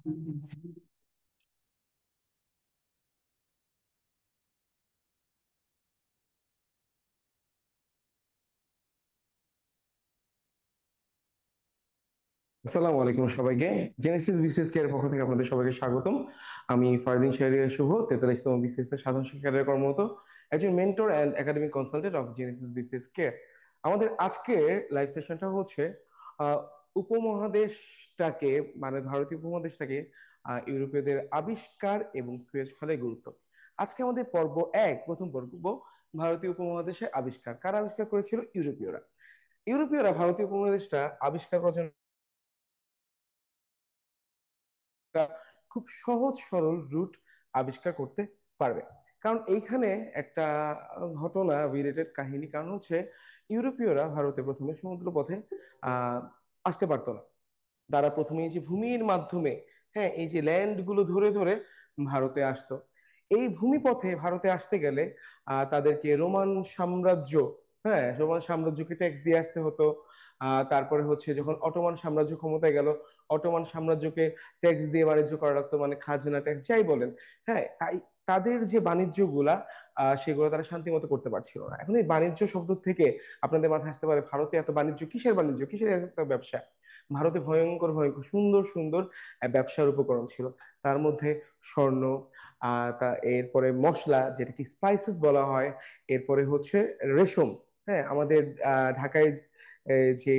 আসসালামু আলাইকুম সবাইকে। জেনেসিস বিসিএস এর পক্ষ থেকে আপনাদের সবাইকে স্বাগতম। আমি ফারদিন শাহরিয়ার শুভ, 43তম বিসিএস এর সাধারণ শিক্ষার্থীর কর্মরত একজন mentor and academic consultant of Genesis BCS care. আমাদের আজকের লাইভ সেশনটা হচ্ছে আহ, উপমহাদেশটাকে, মানে ভারতীয় উপমহাদেশটাকে ইউরোপীয়দের আবিষ্কার এবং সুয়েজ খালের গুরুত্ব। আজকে আমাদের প্রথম পর্ব, ভারতীয় উপমহাদেশে আবিষ্কার। কারা আবিষ্কার করেছিল? ইউরোপীয়রা। ইউরোপীয়রা ভারতীয় উপমহাদেশটা আবিষ্কার করার জন্য একটা খুব সহজ সরল রুট আবিষ্কার করতে পারবে। কারণ এইখানে একটা ঘটনা রিলেটেড কাহিনী। কারণ হচ্ছে ইউরোপীয়রা ভারতে প্রথমে সমুদ্রপথে আহ আসতে পারতো না। তারা প্রথমে এই যে ভূমির মাধ্যমে, হ্যাঁ, এই যে ল্যান্ড গুলো ধরে ধরে ভারতে আসতো। এই ভূমিপথে ভারতে আসতে গেলে তাদেরকে রোমান সাম্রাজ্য, হ্যাঁ, রোমান সাম্রাজ্যকে ট্যাক্স দিয়ে আসতে হতো। তারপরে হচ্ছে যখন অটোমান সাম্রাজ্য ক্ষমতায় গেল, অটোমান সাম্রাজ্যকে ট্যাক্স দিয়ে বাণিজ্য করা লাগতো, মানে খাজনা ট্যাক্স যাই বলেন। হ্যাঁ, তাই তাদের যে বাণিজ্যগুলা সেগুলো তারা শান্তি মতো করতে পারছিল না। এখন এই বাণিজ্য শব্দ থেকে আপনাদের মাথায় আসতে পারে, ভারতে এত বাণিজ্য কিসের? বাণিজ্য কিসের? এত ব্যবসা। ভারতে ভয়ঙ্কর ভয়ঙ্কর সুন্দর সুন্দর ব্যবসার উপকরণ ছিল। তার মধ্যে স্বর্ণ, এরপরে মশলা যেটাকে স্পাইসেস বলা হয়, এরপরে হচ্ছে রেশম। হ্যাঁ, আমাদের ঢাকায় যে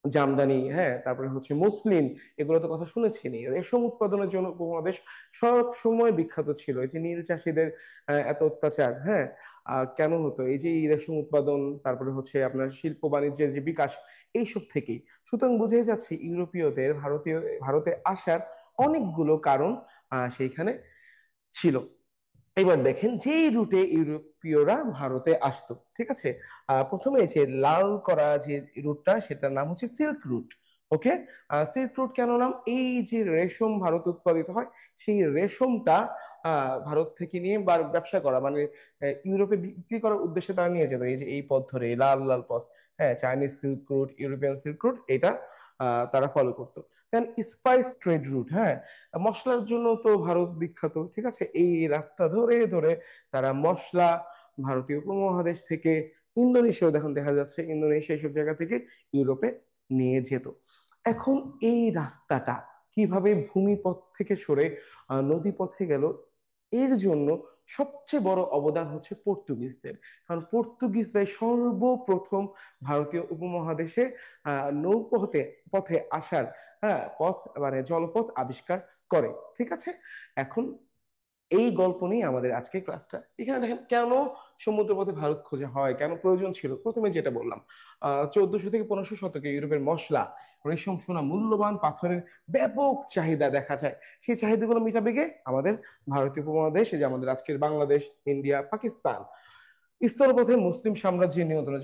জামদানি, হ্যাঁ, তারপরে হচ্ছে মসলিন, এগুলো তো কথা শুনেছেনই। রেশম উৎপাদনের জন্য উপমহাদেশ সব সময় বিখ্যাত ছিল। এই যে নীল চাষীদের এত অত্যাচার, হ্যাঁ, কেন হতো? এই যে এই রেশম উৎপাদন, তারপরে হচ্ছে আপনার শিল্প বাণিজ্যের যে বিকাশ, এইসব থেকেই। সুতরাং বুঝেই যাচ্ছে ইউরোপীয়দের ভারতে আসার অনেকগুলো কারণ সেইখানে ছিল। এবার দেখেন যেই রুটে ইউরোপীয়রা ভারতে আসতো, ঠিক আছে। প্রথমে যে লাল করা যে রুটটা, সেটার নাম হচ্ছে সিল্ক রুট। ওকে। সিল্ক রুট কেন নাম? এই যে রেশম ভারত উৎপাদিত হয়, সেই রেশমটা ভারত থেকে নিয়ে ব্যবসা করা, মানে ইউরোপে বিক্রি করার উদ্দেশ্যে তারা নিয়ে যেত। এই যে এই পথ ধরে, এই লাল লাল পথ, হ্যাঁ, Chinese silk route, European silk route, এটা তারা ফলো করতো। দেন স্পাইস ট্রেড রুট, হ্যাঁ, মশলার জন্য তো ভারত বিখ্যাত, ঠিক আছে। এই রাস্তা ধরে ধরে তারা মশলা ভারতীয় উপমহাদেশ থেকে, ইন্দোনেশিয়াও দেখুন দেখা যাচ্ছে, ইন্দোনেশিয়া এইসব জায়গা থেকে ইউরোপে নিয়ে যেত। এখন এই রাস্তাটা কিভাবে ভূমিপথ থেকে সরে নদী পথে গেল? এর জন্য সবচেয়ে বড় অবদান হচ্ছে পর্তুগিজদের। কারণ পর্তুগিজরাই সর্বপ্রথম ভারতীয় উপমহাদেশে নৌপথে পথে আসার, হ্যাঁ, পথ মানে জলপথ আবিষ্কার করে, ঠিক আছে। এখন এই গল্প নিয়ে আমাদের আজকে ক্লাসটা। এখানে দেখেন কেন সমুদ্রপথে ভারত খোঁজা হয়, কেন প্রয়োজন ছিল। প্রথমে যেটা বললাম, 1400 থেকে 1500 শতকে ইউরোপের মশলা, রেশম, সোনা, মূল্যবান পাথরের ব্যাপক চাহিদা দেখা যায়। সেই চাহিদাগুলো মিটাবে গে? আমাদের ভারতীয় উপমহাদেশ, এই যে আমাদের আজকের বাংলাদেশ, ইন্ডিয়া, পাকিস্তান। স্থলপথে মুসলিম সাম্রাজ্যের নিয়ন্ত্রণ,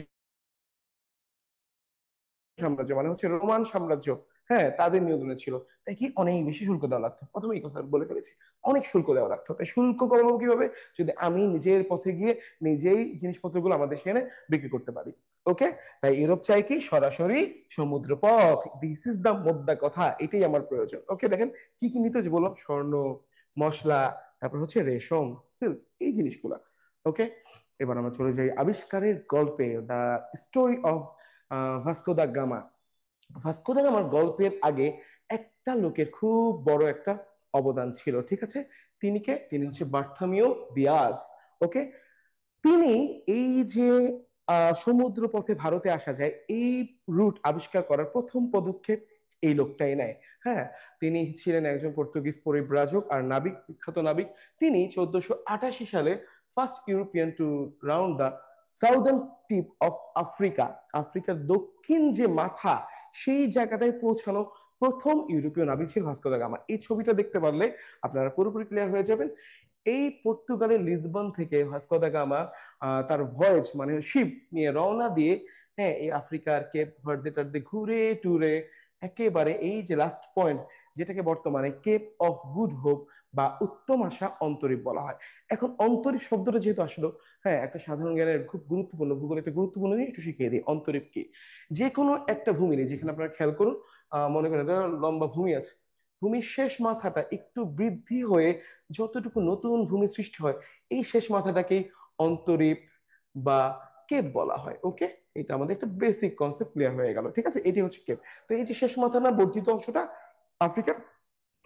সাম্রাজ্য মানে হচ্ছে রোমান সাম্রাজ্য, হ্যাঁ, তাদের নিয়ন্ত্রণে ছিল। তাই কি অনেক বেশি শুল্ক দেওয়া লাগতো। প্রথমে এই কথা বলে ফেলেছি, অনেক শুল্ক দেওয়া লাগতো। তাই শুল্ক কমাবো কিভাবে? যদি আমি নিজের পথে গিয়ে নিজেই জিনিসপত্রগুলো আমাদের দেশে এনে বিক্রি করতে পারি। ওকে। তাই ইউরোপ চাই কি? সরাসরি সমুদ্র পথ। দিস ইজ দা মোদ্দা কথা, এটাই আমার প্রয়োজন। ওকে, দেখেন কি কি নিতে, যে বললাম স্বর্ণ, মশলা, তারপর হচ্ছে রেশম, সিল্ক, এই জিনিসগুলা। ওকে। এবার আমরা চলে যাই আবিষ্কারের গল্পে, the story of Vasco da Gama. Vasco da গামার গল্পের আগে একটা লোকের খুব বড় একটা অবদান ছিল, ঠিক আছে। তিনি কে? তিনি হচ্ছে বার্থামিও দিয়াস। ওকে। তিনি এই যে সমুদ্র পথে ভারতে আসা যায়, এই রুট আবিষ্কার করার প্রথম পদক্ষেপ এই লোকটাই নেয়। হ্যাঁ, তিনি ছিলেন একজন পর্তুগিজ পরিব্রাজক আর নাবিক, বিখ্যাত নাবিক। তিনি 1488 সালে first European to round the southern tip of Africa. আফ্রিকার দক্ষিণ যে মাথা, সেই জায়গাটায় পৌঁছানো প্রথম ইউরোপীয় নাবিক ছিল ভাস্কো দা গামা। এই ছবিটা দেখতে পারলে আপনারা পুরোপুরি ক্লিয়ার হয়ে যাবেন। এই পর্তুগালের লিসবন থেকে ভাস্কো দা গামা তার ভয়েজ মানে শিপ নিয়ে রওনা দিয়ে, হ্যাঁ, এই আফ্রিকার কেপ ভার্দে টার্দে ঘুরে টুরে একেবারে এই যে লাস্ট পয়েন্ট, যেটাকে বর্তমানে কেপ অফ গুড হোপ বা উত্তম আশা অন্তরীপ বলা হয়। এখন অন্তরীপ শব্দটা যেহেতু আসলো, হ্যাঁ, একটা সাধারণ জ্ঞানের খুব গুরুত্বপূর্ণ, ভূগোলে একটা গুরুত্বপূর্ণ জিনিস একটু শিখিয়ে দিই। অন্তরীপ কি? যে কোনো একটা ভূমি নেই, যেখানে আপনারা খেয়াল করুন, মনে করেন একটা লম্বা ভূমি আছে, ভূমির শেষ মাথাটা একটু বৃদ্ধি হয়ে যতটুকু নতুন ভূমি সৃষ্টি হয়, এই শেষ মাথাটাকেই অন্তরীপ বা কেপ বলা হয়। ওকে, এটা আমাদের একটা বেসিক কনসেপ্ট ক্লিয়ার হয়ে গেল। ঠিক আছে, এটি হচ্ছে কেপ। তো এই যে শেষ মাথা না বর্ধিত অংশটা আফ্রিকার,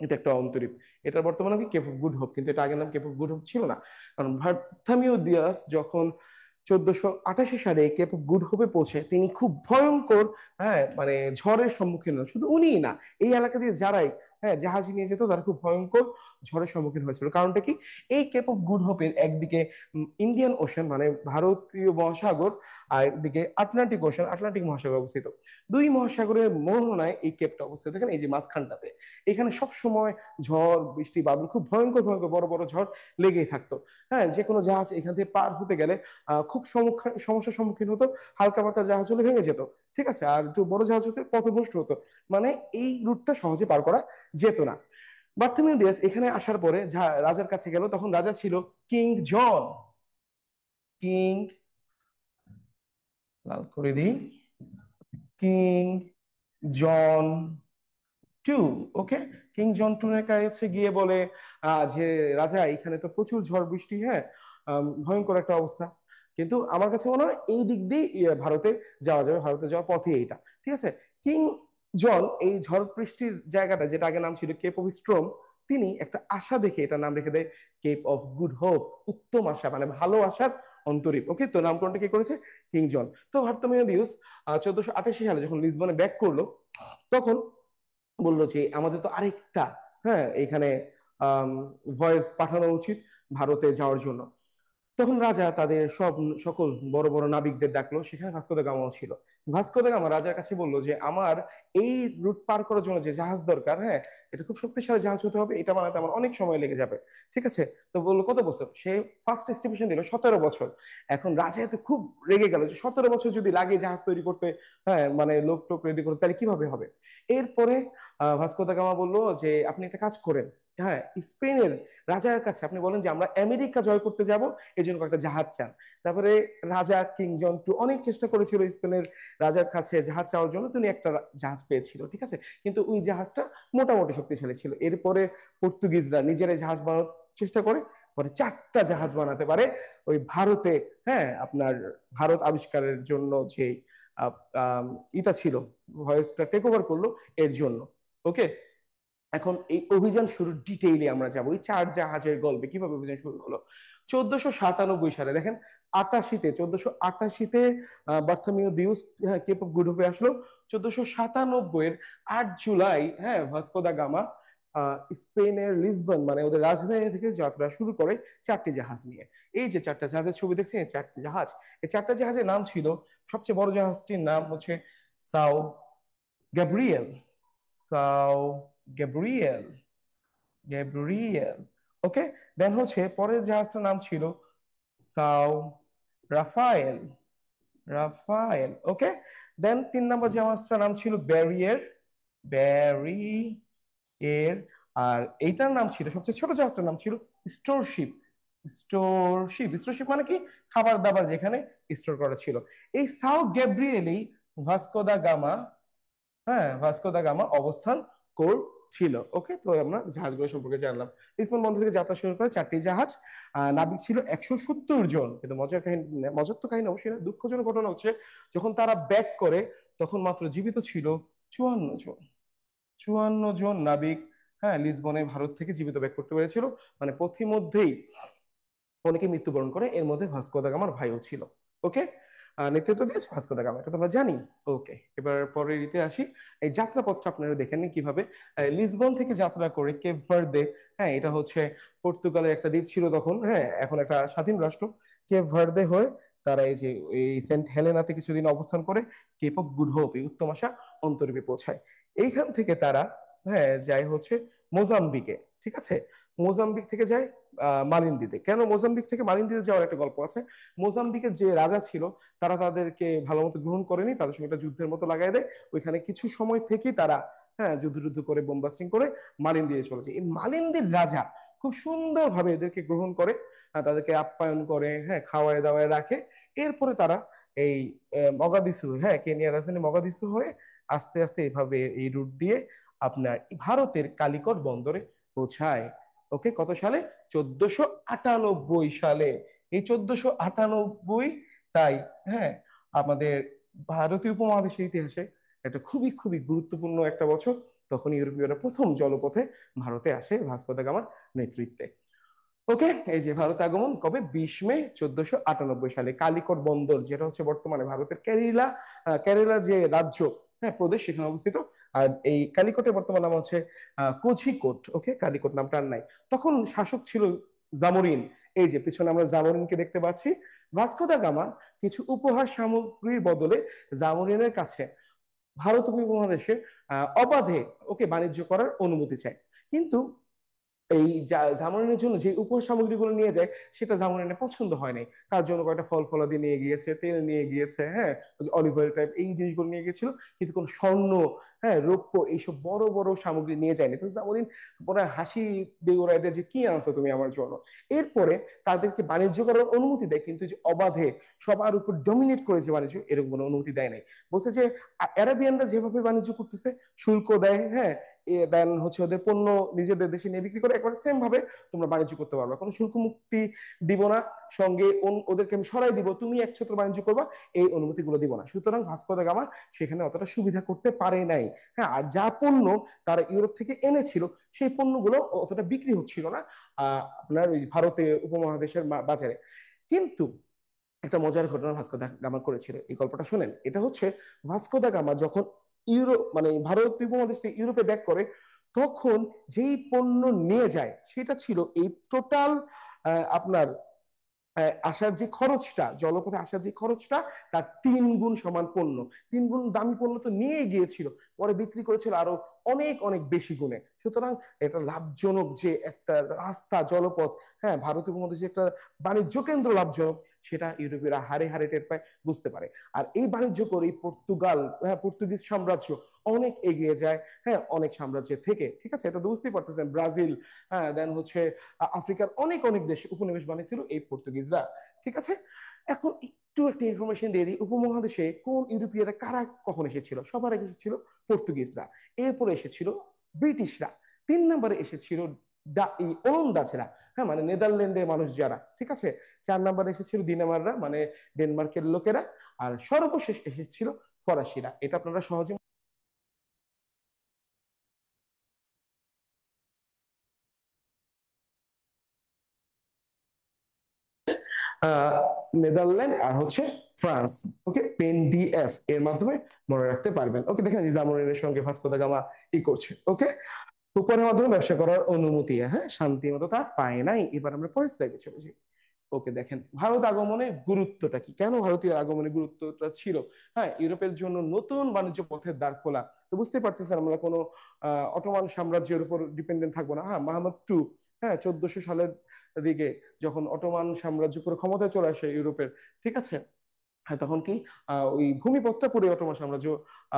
এটা একটা অন্তরীপ। এটা বর্তমানে কি কেপ অফ গুড হোপ, কিন্তু এটা আগের নাম কেপ অফ গুড হোপ ছিল না। কারণ বার্থামিউ দিয়াস যখন 1488 সালে কেপ অফ গুড হোপে পৌঁছে, তিনি খুব ভয়ঙ্কর, হ্যাঁ মানে ঝড়ের সম্মুখীন হন। শুধু উনিই না, এই এলাকা দিয়ে যারাই জাহাজ নিয়ে যেত তারা খুব ভয়ঙ্কর ঝড়ের সম্মুখীন হয়েছিল। কারণটা কি, এই কেপ অফ গুড হোপের একদিকে ইন্ডিয়ান ওশান মানে ভারতীয় মহাসাগর, আর একদিকে আটলান্টিক ওশান আটলান্টিক মহাসাগর অবস্থিত। দুই মহাসাগরের মোহনায় এই কেপটা অবস্থিত, দেখেন এই যে মাঝখানটাতে। এখানে সব সময় ঝড় বৃষ্টি বাদল, খুব ভয়ঙ্কর ভয়ঙ্কর বড় বড় ঝড় লেগেই থাকতো। হ্যাঁ, যে কোনো জাহাজ এখান থেকে পার হতে গেলে খুব সমস্যার সম্মুখীন হতো। হালকা পাতলা জাহাজ হলে ভেঙে যেত, ঠিক আছে, আর একটু বড় জাহাজ হতে পথভ্রষ্ট হতো। মানে এই রুটটা সহজে পার করা যেত না। বার্থোমিউ দিয়াস এখানে আসার পরে রাজার কাছে গেল, তখন রাজা ছিল কিং জন। কিং, লাল করে দিই, কিং জন টু। ওকে, কিং জন টু এর কাছে গিয়ে বলে যে রাজা, এখানে তো প্রচুর ঝড় বৃষ্টি, হ্যাঁ ভয়ঙ্কর একটা অবস্থা, কিন্তু আমার কাছে মনে হয় এই দিক দিয়ে ভারতে যাওয়া যাবে, ভারতে যাওয়ার পথই এইটা। ঠিক আছে, কিং জন এই ঝড় বৃষ্টির জায়গাটা, যেটা আগে নাম ছিল কেপ অফ স্ট্রম, তিনি একটা আশা দেখে এটা নাম রেখে দেয় কেপ অফ গুড হোপ, উত্তম আশা মানে ভালো আশার অন্তরীপ। ওকে, তো নামকরণটা কি করেছে, কিং জন। তো বার্থোমিউ 1488 সালে যখন লিসবনে ব্যাক করলো, তখন বললো যে আমাদের তো আরেকটা, হ্যাঁ এখানে ভয়েস পাঠানো উচিত ভারতে যাওয়ার জন্য। তখন রাজা তাদের সকল বড় বড় নাবিকদের ডাকলো, সেখানে ভাস্কো দা গামাও ছিল। ভাস্কো দা গামা রাজার কাছে বললো যে আমার এই রুট পার করার জন্য যে জাহাজ দরকার, হ্যাঁ এটা খুব শক্তিশালী জাহাজ হতে হবে, এটা বানাতে আমার অনেক সময় লেগে যাবে। ঠিক আছে, তো বললো কত বছর, সে ফার্স্ট এস্টিমেশন দিল 17 বছর। এখন রাজা এত খুব রেগে গেল যে 17 বছর যদি লাগে জাহাজ তৈরি করতে, হ্যাঁ মানে লোক টোক রেডি করতে, তাহলে কিভাবে হবে। এরপরে ভাস্কো দা গামা বললো যে আপনি একটা কাজ করেন, হ্যাঁ স্পেনের রাজার কাছে আপনি বলেন যে আমরা আমেরিকা জয় করতে যাব, এই জন্য একটা জাহাজ চান। তারপরে রাজা কিং জন টু অনেক চেষ্টা করেছিল স্পেনের রাজার কাছে জাহাজ চাওয়ার জন্য, তিনি একটা জাহাজ পেয়েছিল। ঠিক আছে, কিন্তু ওই জাহাজটা মোটামুটি শক্তিশালী ছিল। এরপরে পর্তুগিজরা নিজেরাই জাহাজ বানানোর চেষ্টা করে, পরে 4টা জাহাজ বানাতে পারে ওই ভারতে। হ্যাঁ, আপনার ভারত আবিষ্কারের জন্য যে এটা ছিল, ভয়েসটা টেক ওভার করলো এর জন্য। ওকে, এখন এই অভিযান শুরুর ডিটেইলে আমরা যাবো, এই 4 জাহাজের গল্পে কিভাবে অভিযান শুরু হলো। 1497 সালে দেখেন, 1488-তে বার্থোমিউ দিউস কেপ অফ গুড হোপে আসলো। 1497-এর 8 জুলাই, হ্যাঁ ভাস্কো দা গামা স্পেনের লিসবন মানে ওদের রাজধানী থেকে যাত্রা শুরু করে 4টি জাহাজ নিয়ে। এই যে 4টা জাহাজের ছবি দেখছেন, এই 4টি জাহাজ, এই 4টা জাহাজের নাম ছিল, সবচেয়ে বড় জাহাজটির নাম হচ্ছে Sao Gabriel. Sao Gabriel, Gabriel. Okay, then হচ্ছে পরের জাহাজটার নাম ছিল Sao Raphael, Raphael. Okay, then 3 নম্বর জাহাজটার নাম ছিল ব্যারিয়ার, ব্যারিয়ের। আর এইটার নাম ছিল, সবচেয়ে ছোট জাহাজটার নাম ছিল স্টোরশিপ, স্টোরশিপ। স্টোরশিপ মানে কি, খাবার দাবার যেখানে স্টোর করা ছিল। এই সাও গ্যাব্রিয়েলেই ভাস্কো দা গামা, হ্যাঁ ভাস্কো দা গামা অবস্থান করছিল। ওকে, তো আমরা জাহাজগুলো সম্পর্কে জানলাম। লিসবন বন্দর থেকে যাত্রা শুরু করে 4টি জাহাজ, নাবিক ছিল 170 জন। কিন্তু মজার কাহিনী, মজার তো কাহিনী অবশ্যই না, দুঃখজনক ঘটনা হচ্ছে যখন তারা ব্যাক করে তখন মাত্র জীবিত ছিল 54 জন। 54 জন নাবিক, হ্যাঁ লিসবনে ভারত থেকে জীবিত ব্যাক করতে পেরেছিল। মানে পথিমধ্যেই অনেকে মৃত্যুবরণ করে, এর মধ্যে ভাস্কো দা গামার ভাইও ছিল। ওকে, নেতৃত্ব দিয়েছে ভাস্কো দা গামা, এটা তো আমরা জানি। ওকে, এবার পরের রীতে আসি। এই যাত্রাপথটা আপনারা দেখেন কিভাবে লিসবন থেকে যাত্রা করে কেপ ভার্দে, হ্যাঁ এটা হচ্ছে পর্তুগালের একটা দ্বীপ ছিল তখন, হ্যাঁ এখন একটা স্বাধীন রাষ্ট্র। কেপ ভার্দে হয়ে তারা এই যে এই সেন্ট হেলেনাতে কিছুদিন অবস্থান করে কেপ অফ গুড হোপ এই উত্তম আশা অন্তরীপে পৌঁছায়। এইখান থেকে তারা হ্যাঁ যায় হচ্ছে মোজাম্বিকে। ঠিক আছে, মোজাম্বিক থেকে যায় মালিন্দিতে। কেন মোজাম্বিক থেকে মালিন্দিতে যাওয়ার একটা গল্প আছে। মোজাম্বিকের যে রাজা ছিল, তারা তাদেরকে ভালো মতো গ্রহণ করেনি, তাদের সঙ্গে একটা যুদ্ধের মতো লাগাই দেয়। ওইখানে কিছু সময় থেকে তারা হ্যাঁ যুদ্ধ করে বোমবাস্টিং করে মালিন্দিতে চলে যায়। এই মালিন্দির রাজা খুব সুন্দরভাবে এদেরকে গ্রহণ করে, তাদেরকে আপ্যায়ন করে, হ্যাঁ খাওয়ায় দাওয়ায় রাখে। এরপরে তারা এই মগাদিসু, হ্যাঁ কেনিয়ার রাজধানী মগাদিসু হয়ে আস্তে আস্তে এইভাবে এই রুট দিয়ে আপনার ভারতের কালিকট বন্দরে পৌঁছায়। ওকে, কত সালে? 1498 সালে। এই 1498, তাই, হ্যাঁ, আমাদের ভারতীয় উপমহাদেশের ইতিহাসে একটা খুবই খুবই গুরুত্বপূর্ণ একটা বছর। তখন ইউরোপীয়রা প্রথম জলপথে ভারতে আসে ভাস্কো দা গামার নেতৃত্বে। ওকে, এই যে ভারত আগমন কবে? 20 মে 1498 সালে। কালিকট বন্দর, যেটা হচ্ছে বর্তমানে ভারতের কেরালা, কেরালা যে রাজ্য, হ্যাঁ, প্রদেশ, সেখানে অবস্থিত। আর এই কালিকটের বর্তমান নাম হচ্ছে কোঝিকোড। ওকে, কালিকট নামটা আর নাই। তখন শাসক ছিল জামোরিন। এই যে পিছনে আমরা জামোরিনকে দেখতে পাচ্ছি। ভাস্কো দা গামা কিছু উপহার সামগ্রীর বদলে জামোরিনের কাছে ভারত উপমহাদেশে অবাধে, ওকে, বাণিজ্য করার অনুমতি চায়। কিন্তু এই জামরিনের জন্য যে উপহার সামগ্রীগুলো নিয়ে যায়, সেটা জামরিনের পছন্দ হয় নাই। তার জন্য কয়েকটা ফল ফলাদি নিয়ে গিয়েছে, তেল নিয়ে গিয়েছে, হ্যাঁ, অলিভ অয়েল টাইপ এই জিনিসগুলো নিয়ে গিয়েছিল, কিন্তু কোনো স্বর্ণ, হ্যাঁ, রৌপ্য এইসব বড় বড় সামগ্রী নিয়ে যায়নি। তো জামরিন পরে হাসি দিয়ে উড়াই দেয় যে কি আনছো তুমি আমার জন্য। এরপরে তাদেরকে বাণিজ্য করার অনুমতি দেয়, কিন্তু যে অবাধে সবার উপর ডমিনেট করে যে বাণিজ্য, এরকম কোনো অনুমতি দেয় নাই। বলছে যে আরাবিয়ানরা যেভাবে বাণিজ্য করতেছে, শুল্ক দেয়, হ্যাঁ, দেন হচ্ছে ওদের পণ্য নিজেদের দেশে নিয়ে বিক্রি করে, একবার সেম ভাবে তোমরা বাণিজ্য করতে পারবে, কোনো শুল্ক মুক্তি দিব না, সঙ্গে ওদেরকে আমি সরাই দিব, তুমি একছত্র বাণিজ্য করবা, এই অনুমতিগুলো দিব না। সুতরাং ভাস্কো দা গামা সেখানে অতটা সুবিধা করতে পারে নাই। হ্যাঁ, আর যা পণ্য তারা ইউরোপ থেকে এনেছিল, সেই পণ্যগুলো অতটা বিক্রি হচ্ছিল না আপনার ওই ভারতে উপমহাদেশের বাজারে। কিন্তু একটা মজার ঘটনা ভাস্কো দা গামা করেছিল, এই গল্পটা শুনেন। এটা হচ্ছে ভাস্কো দা গামা যখন ইউরোপ মানে ভারতীয় উপমহাদেশ থেকে ইউরোপে ব্যাক করে, তখন যেই পণ্য নিয়ে যায় সেটা ছিল এই টোটাল আপনার আসার যে খরচটা, জলপথে আসার যে খরচটা, তার 3 গুণ সমান পণ্য। 3 গুণ দামি পণ্য তো নিয়ে গিয়েছিল, পরে বিক্রি করেছিল আরো অনেক অনেক বেশি গুণে। সুতরাং এটা লাভজনক যে একটা রাস্তা, জলপথ, হ্যাঁ, ভারতীয় উপমহাদেশে একটা বাণিজ্য কেন্দ্র লাভজনক, সেটা ইউরোপীয়রা হারে হারে টের পায়, বুঝতে পারে। আর এই বাণিজ্য করে পর্তুগাল, হ্যাঁ, পর্তুগিজ সাম্রাজ্য অনেক এগিয়ে যায়, হ্যাঁ, অনেক সাম্রাজ্যের থেকে। ঠিক আছে, এটা তো বুঝতেই পারতেছেন। ব্রাজিল, হ্যাঁ, দেন হচ্ছে আফ্রিকার অনেক অনেক দেশ উপনিবেশ বানিয়েছিল এই পর্তুগিজরা। ঠিক আছে, এখন একটু একটা ইনফরমেশন দিয়ে দিই। উপমহাদেশে কোন ইউরোপীয়রা কারা কখন এসেছিল? সবার আগে এসেছিল পর্তুগিজরা, এরপরে এসেছিল ব্রিটিশরা, 3 নম্বরে এসেছিল ওলন্দাজরা, হ্যাঁ, মানে নেদারল্যান্ডের মানুষ যারা। ঠিক আছে, 4 নম্বরে এসেছিল দিনেমাররা, মানে ডেনমার্কের লোকেরা। আর সর্বশেষ এসেছিল ফরাসিরা। এটা আপনারা সহজে আহ নেদারল্যান্ড আর হচ্ছে ফ্রান্স। ওকে, পেন ডিএফ এর মাধ্যমে মনে রাখতে পারবেন। ওকে, দেখেন জামুনের সঙ্গে ভাস্কো দা গামা ই করছে। ওকে, কুপনের মাধ্যমে ব্যবসা করার অনুমতি, হ্যাঁ, শান্তি মতো তা পায় নাই। এবার আমরা পরের স্লাইডে চলে যাই। ওকে, দেখেন ভারত আগমনের গুরুত্বটা কি, কেন ভারতীয় আগমনের গুরুত্বটা ছিল। হ্যাঁ, ইউরোপের জন্য নতুন বাণিজ্য পথের দ্বার খোলা। তো বুঝতে পারতেছেন, আমরা কোনো অটোমান সাম্রাজ্যের উপর ডিপেন্ডেন্ট থাকবো না। হ্যাঁ, মাহমুদ 2, হ্যাঁ, 1400 সালের দিকে যখন অটোমান সাম্রাজ্য পুরো ক্ষমতায় চলে আসে ইউরোপের, ঠিক আছে, হ্যাঁ, তখন কি ওই ভূমিপথটা পুরো অটোমান সাম্রাজ্য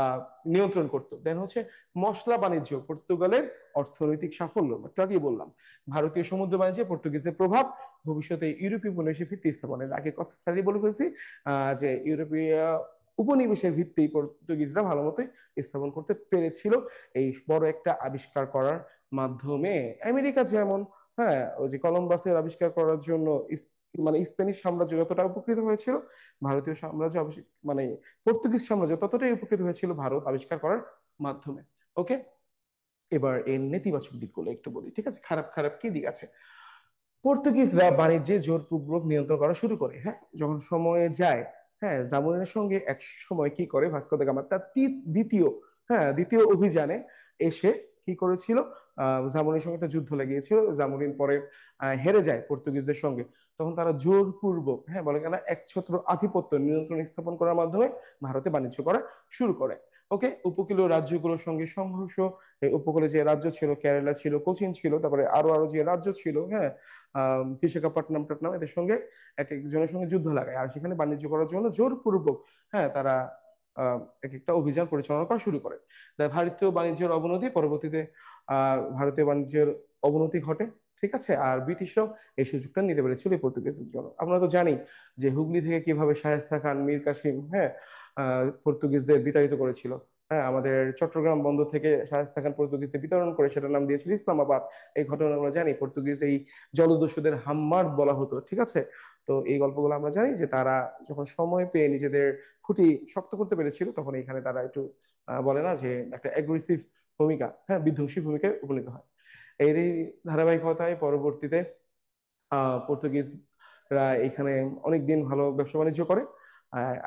আহ নিয়ন্ত্রণ করতো। দেন হচ্ছে মশলা বাণিজ্য, পর্তুগালের অর্থনৈতিক সাফল্য, একটু আগেই বললাম। ভারতীয় সমুদ্র বাণিজ্যে পর্তুগিজের প্রভাব, ভবিষ্যতে ইউরোপীয় উপনিবেশের ভিত্তি স্থাপনের আগে কথা স্যারই বলে ফেলছি, যে ইউরোপীয় উপনিবেশের ভিত্তি পর্তুগিজরা ভালো মতোই স্থাপন করতে পেরেছিল এই বড় একটা আবিষ্কার করার মাধ্যমে। আমেরিকা যেমন, হ্যাঁ, ওই যে কলম্বাসের আবিষ্কার করার জন্য মানে স্প্যানিশ সাম্রাজ্য যতটা উপকৃত হয়েছিল, ভারতীয় সাম্রাজ্য মানে পর্তুগিজ সাম্রাজ্য ততটাই উপকৃত হয়েছিল ভারত আবিষ্কার করার মাধ্যমে। ওকে, এবার এর নেতিবাচক দিকগুলো একটু বলি। ঠিক আছে, খারাপ খারাপ কি দিক আছে। পর্তুগিজরা বাণিজ্যে জোরপূর্বক নিয়ন্ত্রণ করা শুরু করে, হ্যাঁ, যখন সময়ে যায়। হ্যাঁ, জামুরিনের সঙ্গে এক সময় কি করে ভাস্কো দা গামা, তার দ্বিতীয়, হ্যাঁ, দ্বিতীয় অভিযানে এসে কি করেছিল, জামুরিনের সঙ্গে একটা যুদ্ধ লাগিয়েছিল। জামুরিন পরে হেরে যায় পর্তুগিজদের সঙ্গে। তখন তারা জোরপূর্বক, হ্যাঁ, বলে কেন, একছত্র আধিপত্য নিয়ন্ত্রণ স্থাপন করার মাধ্যমে ভারতে বাণিজ্য করা শুরু করে। ওকে, উপকূলীয় রাজ্যগুলোর সঙ্গে সংঘর্ষ। এই উপকূলে যে রাজ্য ছিল, কেরালা ছিল, কোচিন ছিল, তারপরে আরো আরো যে রাজ্য ছিল, হ্যাঁ, বিশাখাপট্টনম টট্টনম, এদের সঙ্গে এক একজনের সঙ্গে যুদ্ধ লাগায়, আর সেখানে বাণিজ্য করার জন্য জোরপূর্বক, হ্যাঁ, তারা এক একটা অভিযান পরিচালনা করা শুরু করে। তাই ভারতীয় বাণিজ্যের অবনতি, পরবর্তীতে ভারতীয় বাণিজ্যের অবনতি ঘটে। ঠিক আছে, আর ব্রিটিশরাও এই সুযোগটা নিতে পেরেছিল এই পর্তুগিজদের জন্য। আমরা তো জানি যে হুগলি থেকে কিভাবে শায়েস্তা খান, মীর কাসিম, হ্যাঁ, পর্তুগিজদের বিতাড়িত করেছিল। হ্যাঁ, আমাদের চট্টগ্রাম বন্দর থেকে শায়েস্তা খান পর্তুগিজদের বিতরণ করে সেটার নাম দিয়েছিল ইসলামাবাদ। এই ঘটনা আমরা জানি, পর্তুগিজ এই জলদস্যুদের হাম্মার বলা হতো, ঠিক আছে। তো এই গল্পগুলো আমরা জানি যে তারা যখন সময় পেয়ে নিজেদের খুঁটি শক্ত করতে পেরেছিল, তখন এখানে তারা একটু বলে না যে একটা অ্যাগ্রেসিভ ভূমিকা, হ্যাঁ, বিধ্বংসী ভূমিকায় উপনীত হয়। এরই ধারাবাহিকতায় পরবর্তীতে পর্তুগিজরা এখানে অনেকদিন ভালো ব্যবসা বাণিজ্য করে।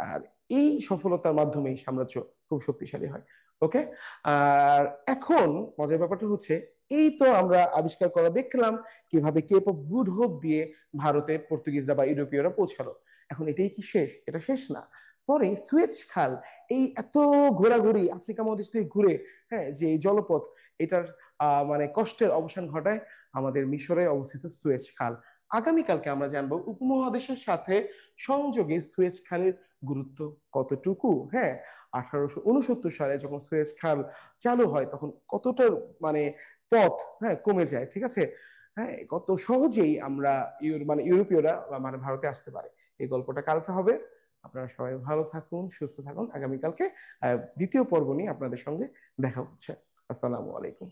আর এই সফলতার মাধ্যমেই সাম্রাজ্য খুব শক্তিশালী হয়। ওকে। আর এখন মজার ব্যাপারটা হচ্ছে, এই তো আমরা আবিষ্কার করা দেখলাম কিভাবে কেপ অফ গুড হোপ দিয়ে ভারতে পর্তুগিজরা বা ইউরোপীয়রা পৌঁছালো। এখন এটাই কি শেষ? এটা শেষ না। পরে সুয়েজ খাল, এই এত ঘোরাঘুরি আফ্রিকা মহাদেশ থেকে ঘুরে, হ্যাঁ, যে এই জলপথ, এটার মানে কষ্টের অবসান ঘটায় আমাদের মিশরে অবস্থিত সুয়েজ খাল। আগামীকালকে আমরা জানবো উপমহাদেশের সাথে সংযোগে সুয়েজ খালের গুরুত্ব কতটুকু। হ্যাঁ, 1869 সালে যখন সুয়েজ খাল চালু হয় তখন কতটা মানে পথ, হ্যাঁ, কমে যায়, ঠিক আছে। হ্যাঁ, কত সহজেই আমরা মানে ইউরোপীয়রা মানে ভারতে আসতে পারে। এই গল্পটা কালকে হবে। আপনারা সবাই ভালো থাকুন, সুস্থ থাকুন। আগামীকালকে দ্বিতীয় পর্ব নিয়ে আপনাদের সঙ্গে দেখা হচ্ছে। আসসালামু আলাইকুম।